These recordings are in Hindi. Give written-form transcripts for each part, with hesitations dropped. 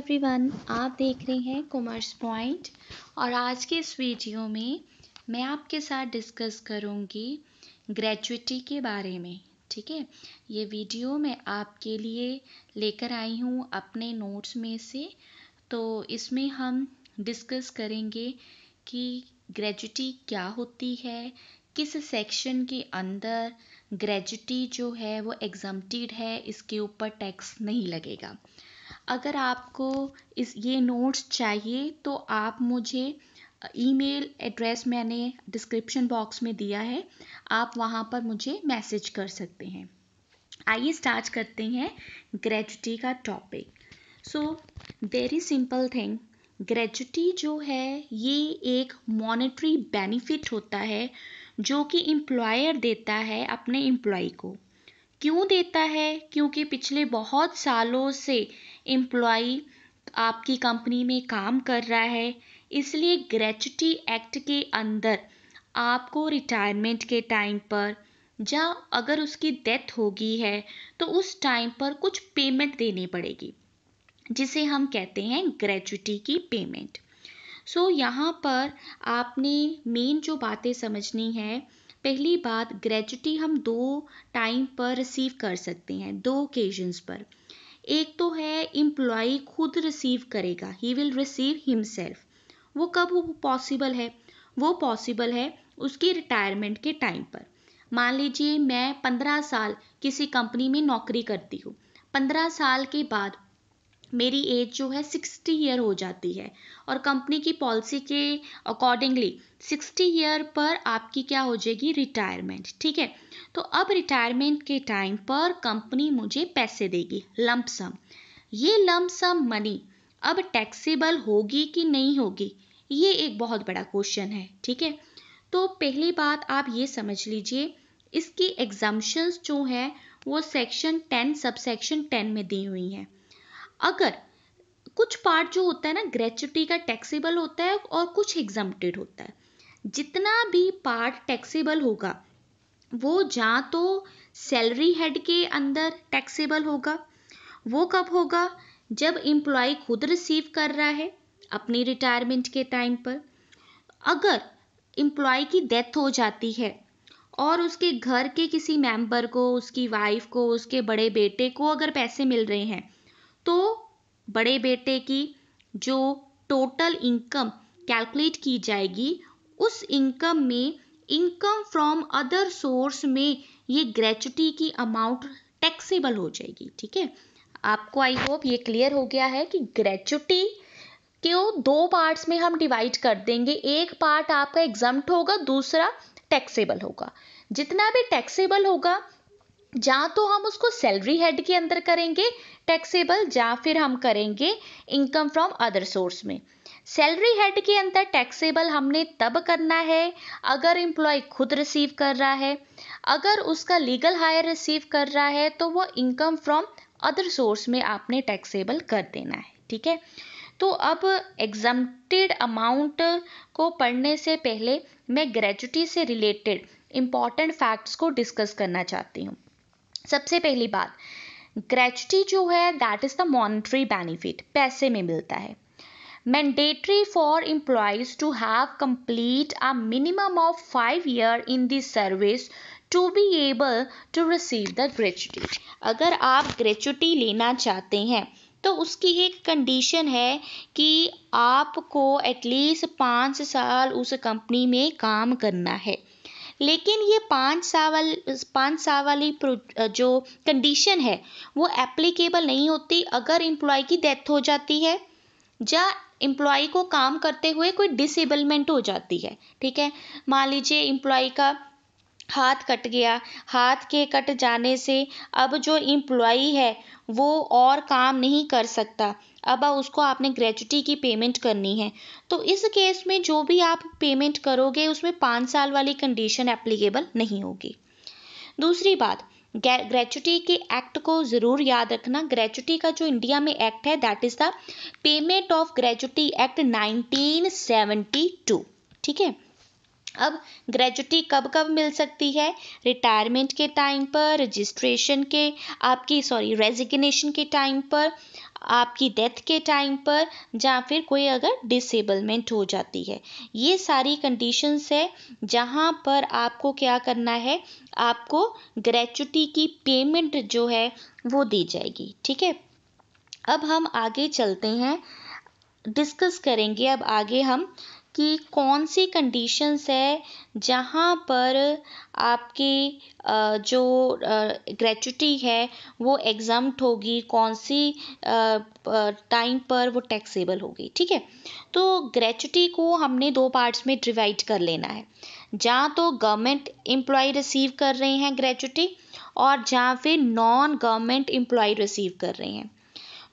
एवरीवन, आप देख रहे हैं कॉमर्स पॉइंट और आज के इस वीडियो में मैं आपके साथ डिस्कस करूंगी ग्रेजुइटी के बारे में। ठीक है, ये वीडियो मैं आपके लिए लेकर आई हूँ अपने नोट्स में से। तो इसमें हम डिस्कस करेंगे कि ग्रेजुइटी क्या होती है, किस सेक्शन के अंदर ग्रेजुइटी जो है वो एग्जम्प्टेड है, इसके ऊपर टैक्स नहीं लगेगा। अगर आपको ये नोट्स चाहिए तो आप मुझे ईमेल एड्रेस मैंने डिस्क्रिप्शन बॉक्स में दिया है, आप वहाँ पर मुझे मैसेज कर सकते हैं। आइए स्टार्ट करते हैं ग्रेजुइटी का topic. So very simple thing, gratuity जो है ये एक मॉनेटरी बेनिफिट होता है जो कि एम्प्लॉयर देता है अपने एम्प्लॉय को। क्यों देता है? क्योंकि पिछले बहुत सालों से एम्प्लॉय आपकी कंपनी में काम कर रहा है, इसलिए ग्रेजुइटी एक्ट के अंदर आपको रिटायरमेंट के टाइम पर या अगर उसकी डेथ हो गई है तो उस टाइम पर कुछ पेमेंट देनी पड़ेगी, जिसे हम कहते हैं ग्रेजुइटी की पेमेंट। सो यहाँ पर आपने मेन जो बातें समझनी है, पहली बात, ग्रेजुइटी हम 2 टाइम पर रिसीव कर सकते हैं, 2 ओकेजन्स पर। एक तो है एम्प्लॉय खुद रिसीव करेगा, ही विल रिसीव हिमसेल्फ। वो कब पॉसिबल है? वो पॉसिबल है उसकी रिटायरमेंट के टाइम पर। मान लीजिए मैं 15 साल किसी कंपनी में नौकरी करती हूँ, 15 साल के बाद मेरी एज जो है 60 ईयर हो जाती है और कंपनी की पॉलिसी के अकॉर्डिंगली 60 ईयर पर आपकी क्या हो जाएगी? रिटायरमेंट। ठीक है, तो अब रिटायरमेंट के टाइम पर कंपनी मुझे पैसे देगी, लंप सम। ये लंप सम मनी अब टैक्सेबल होगी कि नहीं होगी, ये एक बहुत बड़ा क्वेश्चन है। ठीक है, तो पहली बात आप ये समझ लीजिए, इसकी एग्जम्पशंस जो है वो सेक्शन 10 सबसेक्शन 10 में दी हुई हैं। अगर कुछ पार्ट जो होता है ना ग्रेजुइटी का टैक्सेबल होता है और कुछ एग्जम्प्टेड होता है, जितना भी पार्ट टैक्सेबल होगा वो या तो सैलरी हेड के अंदर टैक्सेबल होगा। वो कब होगा? जब एम्प्लॉय खुद रिसीव कर रहा है अपनी रिटायरमेंट के टाइम पर। अगर एम्प्लॉय की डेथ हो जाती है और उसके घर के किसी मेंबर को, उसकी वाइफ को, उसके बड़े बेटे को अगर पैसे मिल रहे हैं, तो बड़े बेटे की जो टोटल इनकम कैलकुलेट की जाएगी, उस इनकम में इनकम फ्रॉम अदर सोर्स में ये ग्रेजुइटी की अमाउंट टैक्सेबल हो जाएगी। ठीक है, आपको आई होप ये क्लियर हो गया है कि ग्रेजुइटी को 2 पार्ट्स में हम डिवाइड कर देंगे। एक पार्ट आपका एग्जम्प्ट होगा, दूसरा टैक्सेबल होगा। जितना भी टैक्सेबल होगा या तो हम उसको सैलरी हेड के अंदर करेंगे टैक्सेबल, या फिर हम करेंगे इनकम फ्रॉम अदर सोर्स में। सैलरी हेड के अंदर टैक्सेबल हमने तब करना है अगर एम्प्लॉय खुद रिसीव कर रहा है। अगर उसका लीगल हायर रिसीव कर रहा है तो वो इनकम फ्रॉम अदर सोर्स में आपने टैक्सेबल कर देना है। ठीक है, तो अब एग्जम्प्टेड अमाउंट को पढ़ने से पहले मैं ग्रेजुइटी से रिलेटेड इंपॉर्टेंट फैक्ट्स को डिस्कस करना चाहती हूँ। सबसे पहली बात, ग्रेजुइटी जो है that is the monetary benefit, पैसे में मिलता है। Mandatory for employees to have complete a minimum of 5 year in this service to be able to receive the gratuity. अगर आप ग्रेजुइटी लेना चाहते हैं तो उसकी एक कंडीशन है कि आपको एटलीस्ट 5 साल उस कंपनी में काम करना है। लेकिन ये 5 साल वाली जो कंडीशन है वो एप्लीकेबल नहीं होती अगर एम्प्लॉय की डेथ हो जाती है या एम्प्लॉय को काम करते हुए कोई डिसेबलमेंट हो जाती है। ठीक है, मान लीजिए एम्प्लॉय का हाथ कट गया, हाथ के कट जाने से अब जो एम्प्लॉय है वो और काम नहीं कर सकता, अब उसको आपने ग्रेजुइटी की पेमेंट करनी है, तो इस केस में जो भी आप पेमेंट करोगे उसमें 5 साल वाली कंडीशन एप्लीकेबल नहीं होगी। दूसरी बात, ग्रेजुइटी के एक्ट को ज़रूर याद रखना। ग्रेजुइटी का जो इंडिया में एक्ट है that is the payment of gratuity act 1972। ठीक है, अब ग्रेजुइटी कब कब मिल सकती है? रिटायरमेंट के टाइम पर, रजिस्ट्रेशन के रेजिग्नेशन के टाइम पर, आपकी डेथ के टाइम पर, या फिर कोई अगर डिसेबलमेंट हो जाती है। ये सारी कंडीशंस है जहाँ पर आपको क्या करना है, आपको ग्रेच्युटी की पेमेंट जो है वो दी जाएगी। ठीक है, अब हम आगे चलते हैं, डिस्कस करेंगे अब आगे हम कि कौन सी कंडीशंस है जहाँ पर आपकी जो ग्रेच्युटी है वो एग्जम्प्ट होगी, कौन सी टाइम पर वो टैक्सेबल होगी। ठीक है, तो ग्रेच्युटी को हमने दो पार्ट्स में डिवाइड कर लेना है, जहाँ तो गवर्नमेंट एम्प्लॉय रिसीव कर रहे हैं ग्रेच्युटी, और जहाँ फिर नॉन गवर्नमेंट एम्प्लॉय रिसीव कर रहे हैं।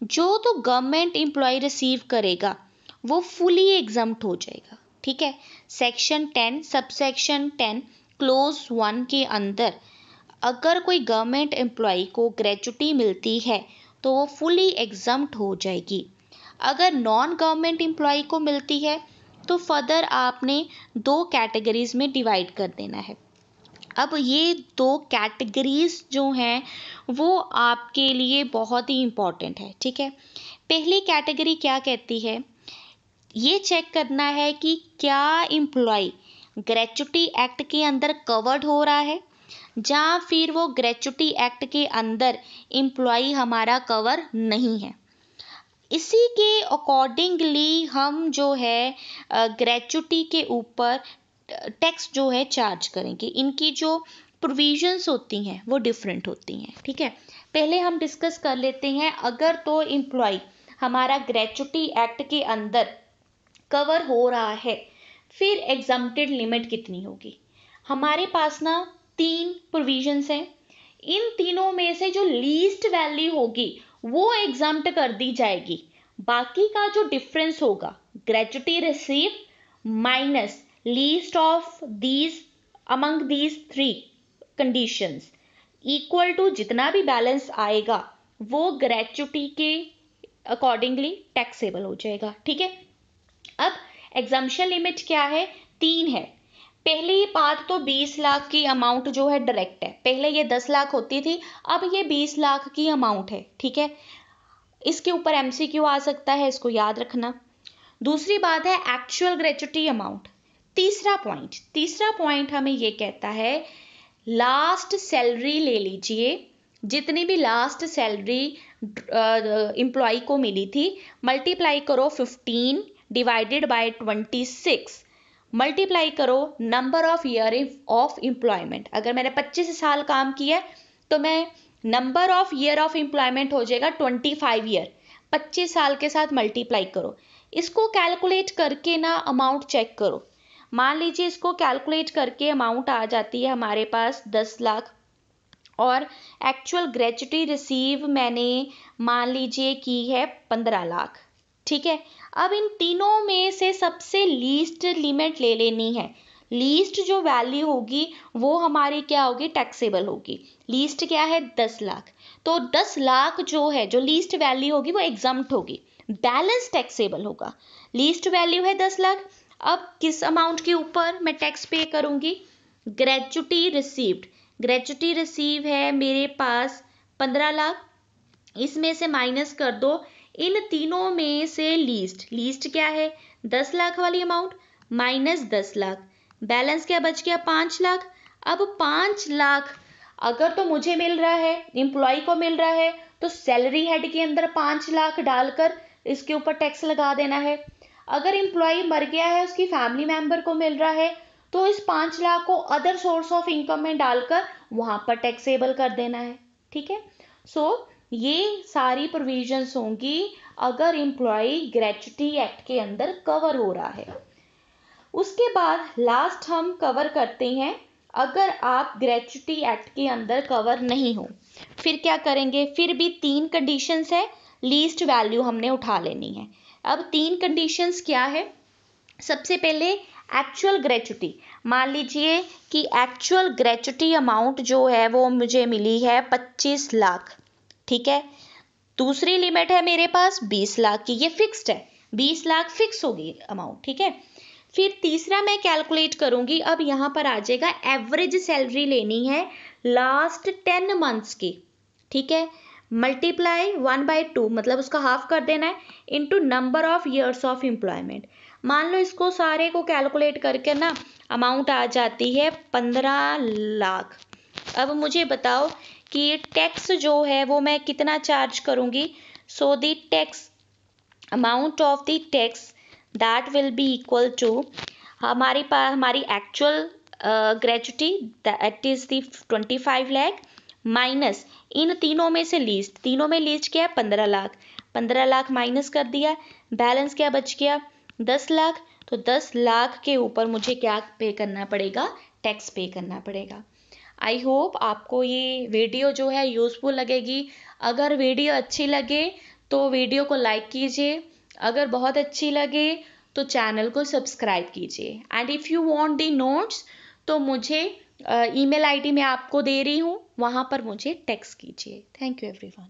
जो तो गवर्नमेंट एम्प्लॉय रिसीव करेगा वो फुली एग्जम्प्ट हो जाएगा। ठीक है, सेक्शन 10 सबसेक्शन 10 क्लोज 1 के अंदर अगर कोई गवर्नमेंट एम्प्लॉय को ग्रेच्युटी मिलती है तो वो फुली एग्जम्प्ट हो जाएगी। अगर नॉन गवर्नमेंट एम्प्लॉय को मिलती है तो फर्दर आपने दो कैटेगरीज में डिवाइड कर देना है। अब ये दो कैटेगरीज जो हैं वो आपके लिए बहुत ही इम्पॉर्टेंट है। ठीक है, पहली कैटेगरी क्या कहती है, ये चेक करना है कि क्या एम्प्लॉय ग्रेच्युटी एक्ट के अंदर कवर्ड हो रहा है, या फिर वो ग्रेच्युटी एक्ट के अंदर एम्प्लॉय हमारा कवर नहीं है। इसी के अकॉर्डिंगली हम जो है ग्रेच्युटी के ऊपर टैक्स जो है चार्ज करेंगे। इनकी जो प्रोविजंस होती हैं वो डिफरेंट होती हैं। ठीक है, पहले हम डिस्कस कर लेते हैं, अगर तो एम्प्लॉय हमारा ग्रेच्युटी एक्ट के अंदर कवर हो रहा है, फिर एग्जम्प्टेड लिमिट कितनी होगी। हमारे पास ना तीन प्रोविजंस हैं, इन तीनों में से जो लीस्ट वैल्यू होगी वो एग्जम्प्ट कर दी जाएगी। बाकी का जो डिफरेंस होगा, gratuity receive minus least of these among these three conditions equal to जितना भी बैलेंस आएगा वो ग्रेच्युटी के अकॉर्डिंगली टैक्सेबल हो जाएगा। ठीक है, अब एग्जम्पशन लिमिट क्या है, 3 है। पहली बात तो 20 लाख की अमाउंट जो है डायरेक्ट है, पहले ये 10 लाख होती थी, अब ये 20 लाख की अमाउंट है। ठीक है, इसके ऊपर एमसीक्यू आ सकता है, इसको याद रखना। दूसरी बात है एक्चुअल ग्रेच्युटी अमाउंट। तीसरा पॉइंट हमें ये कहता है, लास्ट सैलरी ले लीजिए, जितनी भी लास्ट सैलरी एम्प्लॉय को मिली थी, मल्टीप्लाई करो 15 डिवाइडेड बाय 26, मल्टीप्लाई करो number of year of employment. अगर मैंने 25 साल काम किया तो मैं number of year of employment हो जाएगा 25 ईयर, 25 साल के साथ मल्टीप्लाई करो। इसको कैलकुलेट करके ना अमाउंट चेक करो। मान लीजिए इसको कैलकुलेट करके अमाउंट आ जाती है हमारे पास 10 लाख, और एक्चुअल ग्रेच्युटी रिसीव मैंने मान लीजिए की है 15 लाख। ठीक है, अब इन तीनों में से सबसे लीस्ट लिमिट ले लेनी है। लीस्ट जो वैल्यू होगी वो हमारी क्या होगी, टैक्सेबल होगी। लीस्ट क्या है, 10 लाख, तो 10 लाख जो है, जो लीस्ट वैल्यू होगी वो एग्जम्प्ट होगी, बैलेंस टैक्सेबल होगा। लीस्ट वैल्यू है 10 लाख, अब किस अमाउंट के ऊपर मैं टैक्स पे करूंगी, ग्रेच्युटी रिसीव्ड। ग्रेच्युटी रिसीव है मेरे पास 15 लाख, इसमें से माइनस कर दो इन तीनों में से लीस्ट क्या है, 10 लाख वाली अमाउंट माइनस 10 लाख, बैलेंस क्या बच गया, 5 लाख। अब 5 लाख अगर तो मुझे मिल रहा है, एम्प्लॉय को मिल रहा है, तो सैलरी हेड के अंदर 5 लाख डालकर इसके ऊपर टैक्स लगा देना है। अगर एम्प्लॉय मर गया है, उसकी फैमिली मेंबर को मिल रहा है, तो इस 5 लाख को अदर सोर्स ऑफ इनकम में डालकर वहां पर टैक्सेबल कर देना है। ठीक है, सो ये सारी प्रोविजंस होंगी अगर एम्प्लॉय ग्रेच्युटी एक्ट के अंदर कवर हो रहा है। उसके बाद लास्ट हम कवर करते हैं, अगर आप ग्रेच्युटी एक्ट के अंदर कवर नहीं हो, फिर क्या करेंगे, फिर भी 3 कंडीशंस है, लीस्ट वैल्यू हमने उठा लेनी है। अब 3 कंडीशंस क्या है, सबसे पहले एक्चुअल ग्रेच्युटी। मान लीजिए कि एक्चुअल ग्रेच्युटी अमाउंट जो है वो मुझे मिली है 25 लाख। ठीक है, दूसरी लिमिट है मेरे पास 20 लाख की, ये फिक्स्ड है, 20 लाख फिक्स होगी अमाउंट। ठीक है, फिर तीसरा मैं कैलकुलेट करूंगी, अब यहाँ पर आ जाएगा एवरेज सैलरी लेनी है लास्ट 10 मंथ्स की। ठीक है, मल्टीप्लाई 1/2 मतलब उसका हाफ कर देना है into number of years of employment. मान लो इसको सारे को कैलकुलेट करके ना अमाउंट आ जाती है 15 लाख। अब मुझे बताओ कि टैक्स जो है वो मैं कितना चार्ज करूँगी। So the tax amount of the tax that will be equal to हमारी actual gratuity that is the 25 lakh minus इन तीनों में से लीस्ट, तीनों में लीस्ट क्या है 15 लाख, 15 लाख माइनस कर दिया, बैलेंस क्या बच गया 10 लाख। तो 10 लाख के ऊपर मुझे क्या पे करना पड़ेगा, टैक्स पे करना पड़ेगा। आई होप आपको ये वीडियो जो है यूज़फुल लगेगी। अगर वीडियो अच्छी लगे तो वीडियो को लाइक कीजिए, अगर बहुत अच्छी लगे तो चैनल को सब्सक्राइब कीजिए। And if you want the notes तो मुझे ईमेल आईडी मैं आपको दे रही हूँ, वहाँ पर मुझे टेक्स्ट कीजिए। Thank you everyone.